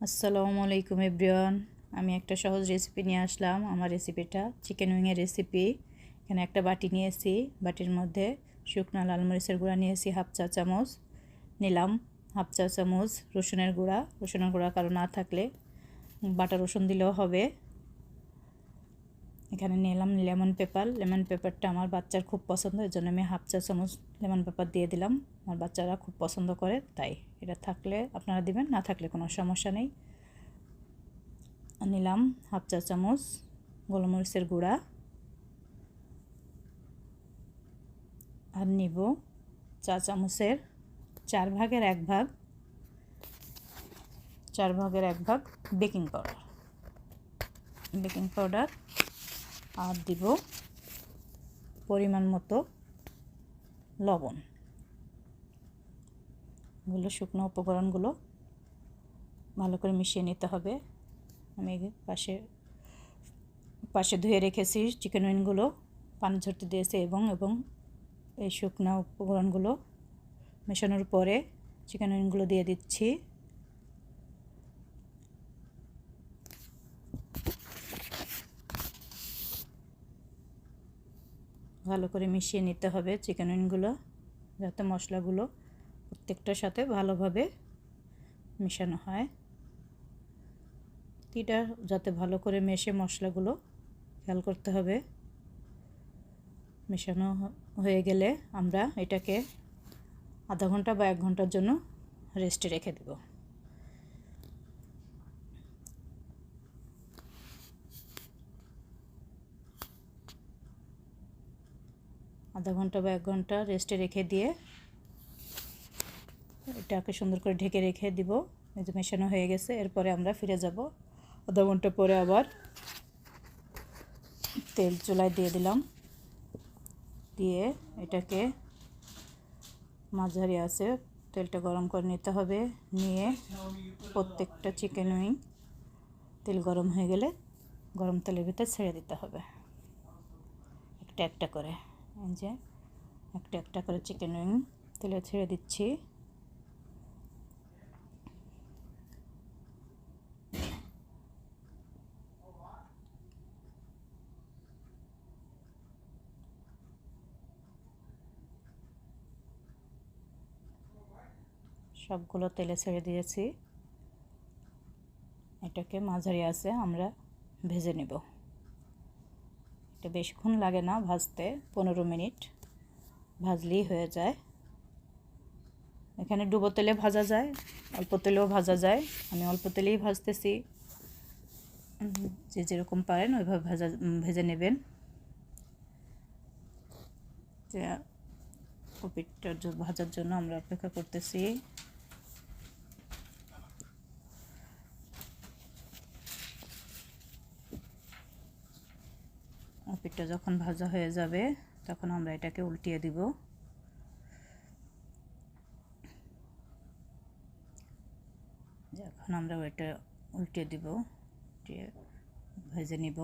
আসসালামু আলাইকুম এভরিওয়ান। আমি একটা সহজ রেসিপি নিয়ে আসলাম। আমার রেসিপিটা চিকেন উইংয়ের রেসিপি। এখানে একটা বাটি নিয়েছি, বাটির মধ্যে শুকনো লাল মরিচের গুঁড়া নিয়েছি হাফ চা চামচ, নিলাম হাফ চা চামচ রসুনের গুঁড়া কারো না থাকলে বাটা রসুন দিলেও হবে। এখানে নিলাম লেমন পেপারটা আমার বাচ্চার খুব পছন্দ, এর জন্য আমি হাফ চা চামচ লেমন পেপার দিয়ে দিলাম। আমার বাচ্চারা খুব পছন্দ করে, তাই এটা থাকলে আপনারা দিবেন, না থাকলে কোনো সমস্যা নেই। নিলাম হাফ চা চামচ গোলমরিচের গুঁড়া, আর নিব চা চামচের 4/1 ভাগ বেকিং পাউডার, আর দিব পরিমাণ মতো লবণ। এগুলো শুকনো উপকরণগুলো ভালো করে মিশিয়ে নিতে হবে। আমি পাশে ধুয়ে রেখেছি চিকেন উইংগুলো, পানি ঝরতে দিয়েছি এবং এই শুকনো উপকরণগুলো মেশানোর পরে চিকেন উইংগুলো দিয়ে দিচ্ছি। ভালো করে মিশিয়ে নিতে হবে চিকেন উইংগুলো, যাতে মশলাগুলো প্রত্যেকটার সাথে ভালোভাবে মেশানো হয়। এটা যাতে ভালো করে মেশে মশলাগুলো খেয়াল করতে হবে। মেশানো হয়ে গেলে আমরা এটাকে আধা ঘন্টা বা 1 ঘন্টার জন্য রেস্টে রেখে দেব। আধা ঘন্টা বা 1 ঘন্টা রেস্টে রেখে দিয়ে এটাকে সুন্দর করে ঢেকে রেখে দিব। এই যে মেশানো হয়ে গেছে, এরপরে আমরা ফিরে যাব। আধা ঘন্টা পরে আবার তেল চুলায় দিয়ে দিলাম, দিয়ে এটাকে মাঝারি আছে তেলটা গরম করে নিতে হবে। নিয়ে প্রত্যেকটা চিকেন উইং তেল গরম হয়ে গেলে গরম তেলের ভিতরে ছেড়ে দিতে হবে একটা একটা করে। এই যে একটা একটা করে চিকেন উইং তেলে ছেড়ে দিচ্ছি। সবগুলো তেলে ছেড়ে দিয়েছি। এটাকে মাঝারি আছে আমরা ভেজে নেব। এটা বেশিক্ষণ লাগে না ভাজতে, 15 মিনিট ভাজলেই হয়ে যায়। এখানে ডুবো তেলে ভাজা যায়, অল্প তেলেও ভাজা যায়। আমি অল্প তেলেই ভাজতেছি, যে যেরকম পারেন ওইভাবে ভেজে নেবেন। যে কপিটা ভাজার জন্য আমরা অপেক্ষা করতেছি। কপিটা যখন ভাজা হয়ে যাবে তখন আমরা এটাকে উল্টিয়ে দিব। এখন আমরা এটা উল্টে দিব, ভেজে নিব।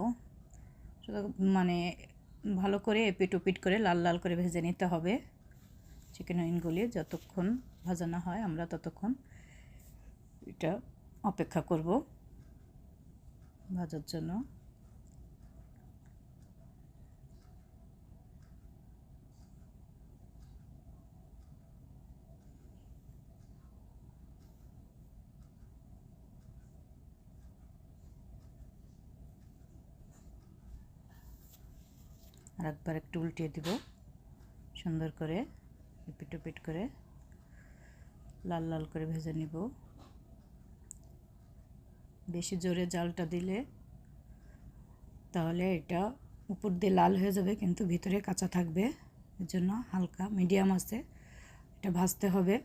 মানে ভালো করে এপিট ওপিট করে লাল লাল করে ভেজে নিতে হবে। চিকেন উইংগুলি যতক্ষণ ভাজা না হয় আমরা ততক্ষণ এটা অপেক্ষা করব ভাজার জন্য। আর একবার একটু উল্টিয়ে দিব, সুন্দর করে এপিট ওপিট করে লাল লাল করে ভেজে নিব। বেশি জোরে জালটা দিলে তাহলে এটা উপর দিয়ে লাল হয়ে যাবে কিন্তু ভিতরে কাঁচা থাকবে। এর জন্য হালকা মিডিয়াম আছে এটা ভাজতে হবে,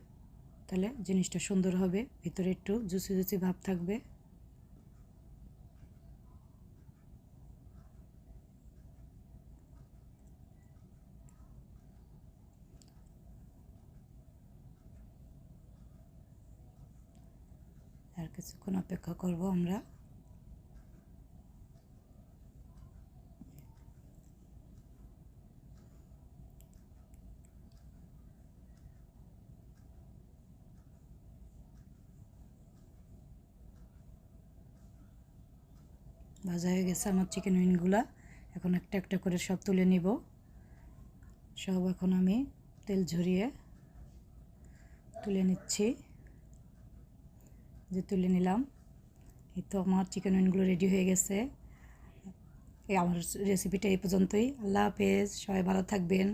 তাহলে জিনিসটা সুন্দর হবে, ভিতরে একটু জুসি জুসি ভাব থাকবে। আর কিছুক্ষণ অপেক্ষা করব আমরা। ভাজা হয়ে গেছে আমার চিকেন উইংগুলা। এখন একটা একটা করে সব তুলে নিব। সব এখন আমি তেল ঝরিয়ে তুলে নিচ্ছি। যে তুলে নিলাম। এই তো আমার চিকেন উইংগুলো রেডি হয়ে গেছে। আমার রেসিপিটা এই পর্যন্তই। আল্লাহ হাফেজ, সবাই ভালো থাকবেন।